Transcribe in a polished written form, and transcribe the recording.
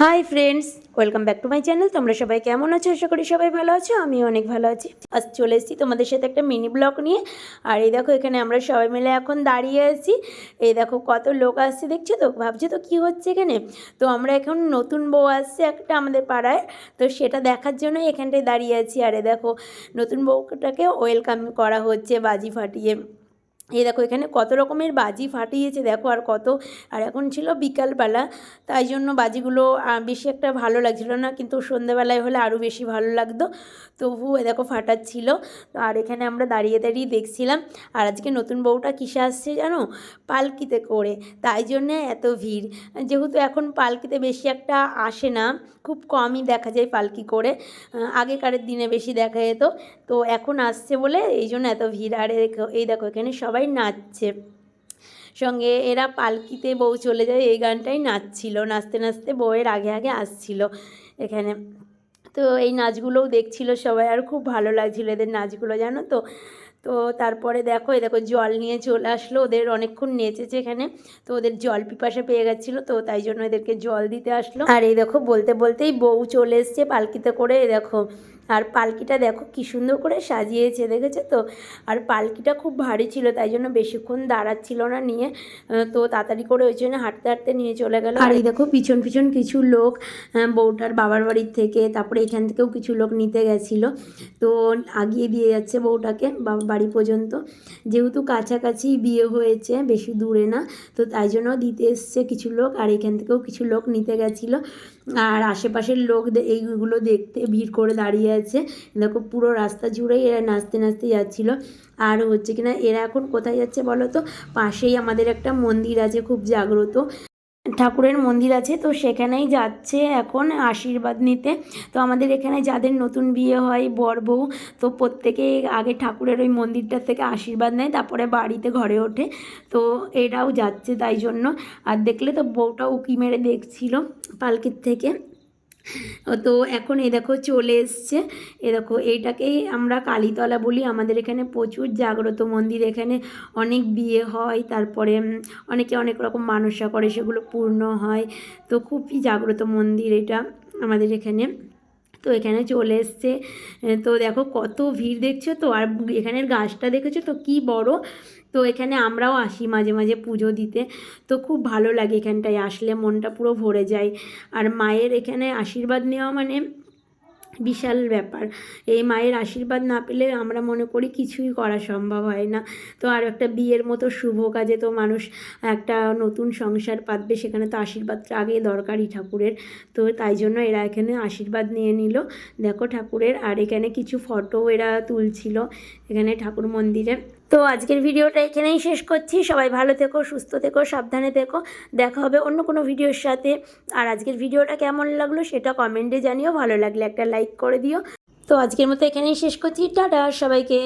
Hi friends, welcome back to my channel. তোমরা সবাই কেমন আছো? আশা করি সবাই ভালো আছো। আমি অনেক ভালো আছি। আজ চলে এসেছি তোমাদের সাথে একটা মিনি ব্লগ নিয়ে। আর এই দেখো, এখানে আমরা সবাই মিলে এখন দাঁড়িয়ে আছি। এই দেখো কত লোক আসছে, দেখছো তো? ভাবছো তো কী হচ্ছে এখানে? তো আমরা এখন নতুন বউ আসছে একটা আমাদের পাড়ায়, তো সেটা দেখার জন্য এখানটায় দাঁড়িয়ে আছি। আর এই দেখো নতুন বউটাকে ওয়েলকাম করা হচ্ছে বাজি ফাটিয়ে। এই দেখো এখানে কত রকমের বাজি ফাটিয়েছে দেখো, আর কত। আর এখন ছিল বিকালবেলা, তাই জন্য বাজিগুলো বেশি একটা ভালো লাগছিল না, কিন্তু সন্ধ্যেবেলায় হলে আরও বেশি ভালো লাগতো। তবু এ দেখো ফাটাচ্ছিল। আর এখানে আমরা দাঁড়িয়ে দাঁড়িয়ে দেখছিলাম। আর আজকে নতুন বউটা কিসে আসছে জানো? পালকিতে করে, তাই জন্যে এত ভিড়। যেহেতু এখন পালকিতে বেশি একটা আসে না, খুব কমই দেখা যায় পালকি করে। আগেকারের দিনে বেশি দেখা যেত, তো এখন আসছে বলে এই জন্য এত ভিড়। আর এই দেখো এখানে সবাই নাচছে সঙ্গে। এরা পালকিতে বউ চলে যায় এই গানটাই নাচছিল, নাচতে নাচতে বউয়ের আগে আগে আসছিল এখানে। তো এই নাচগুলোও দেখছিল সবাই, আর খুব ভালো লাগছিল এদের নাচগুলো, জানো তো। তো তারপরে দেখো এই দেখো জল নিয়ে চলে আসলো। ওদের অনেকক্ষণ নেচেছে এখানে, তো ওদের জল পিপাসা পেয়ে গেছিলো, তো তাই জন্য এদেরকে জল দিতে আসলো। আর এই দেখো বলতে বলতেই বউ চলে এসছে পালকিতে করে। এই দেখো, আর পালকিটা দেখো কী সুন্দর করে সাজিয়েছে, দেখেছো তো? আর পালকিটা খুব ভারী ছিল, তাই জন্য বেশিক্ষণ দাঁড়াচ্ছিল না নিয়ে, তো তাড়াতাড়ি করে ওই জন্য হাঁটতে হাঁটতে নিয়ে চলে গেল। আর এই দেখো পিছন পিছন কিছু লোক বউটার বাবার বাড়ির থেকে, তারপরে এখান থেকেও কিছু লোক নিতে গেছিলো, তো আগিয়ে দিয়ে যাচ্ছে বউটাকে বাড়ি পর্যন্ত। যেহেতু কাছাকাছি বিয়ে হয়েছে, বেশি দূরে না, তো তাই জন্য দিতে এসছে কিছু লোক। আর এখান থেকেও কিছু লোক নিতে গেছিলো। আর আশেপাশের লোক এইগুলো দেখতে ভিড় করে দাঁড়িয়ে আছে। দেখো পুরো রাস্তা জুড়েই এরা নাচতে নাচতে যাচ্ছিলো। আর হচ্ছে কিনা এরা এখন কোথায় যাচ্ছে বলো তো? পাশেই আমাদের একটা মন্দির আছে, খুব জাগ্রত ঠাকুরের মন্দির আছে, তো সেখানেই যাচ্ছে এখন আশীর্বাদ নিতে। তো আমাদের এখানে যাদের নতুন বিয়ে হয় বর বউ, তো প্রত্যেকে আগে ঠাকুরের ওই মন্দিরটার থেকে আশীর্বাদ নেয়, তারপরে বাড়িতে ঘরে ওঠে। তো এরাও যাচ্ছে তাই জন্য। আর দেখলে তো বউটা উঁকি মেরে দেখছিল পালকির থেকে। তো এখন এই দেখো চলে এসছে। এ দেখো এইটাকেই আমরা কালীতলা বলি। আমাদের এখানে প্রচুর জাগ্রত মন্দির, এখানে অনেক বিয়ে হয়, তারপরে অনেকে অনেক রকম মানসা করে, সেগুলো পূর্ণ হয়। তো খুবই জাগ্রত মন্দির এটা আমাদের এখানে। তো এখানে চলে এসছে। তো দেখো কত ভিড় দেখছো তো। আর এখানের গাছটা দেখেছো তো কী বড়। তো এখানে আমরাও আসি মাঝে মাঝে পুজো দিতে, তো খুব ভালো লাগে এখানটায় আসলে, মনটা পুরো ভরে যায়। আর মায়ের এখানে আশীর্বাদ নেওয়া মানে বিশাল ব্যাপার। এই মায়ের আশীর্বাদ না পেলে আমরা মনে করি কিছুই করা সম্ভব হয় না। তো আর একটা বিয়ের মতো শুভ কাজে তো মানুষ একটা নতুন সংসার পাতবে, সেখানে তো আশীর্বাদটা আগে দরকারি ঠাকুরের। তো তাই জন্য এরা এখানে আশীর্বাদ নিয়ে নিল দেখো ঠাকুরের। আর এখানে কিছু ফটো এরা তুলছিল এখানে ঠাকুর মন্দিরে। তো আজকের ভিডিওটা এখানেই শেষ করছি। সবাই ভালো থেকো, সুস্থ থেকো, সাবধানে থেকো। দেখা হবে অন্য কোনো ভিডিওর সাথে। আর আজকের ভিডিওটা কেমন লাগলো সেটা কমেন্টে জানিও, ভালো লাগলে একটা লাইক করে দিও। তো আজকের মতো এখানেই শেষ করছি। টাটা সবাইকে।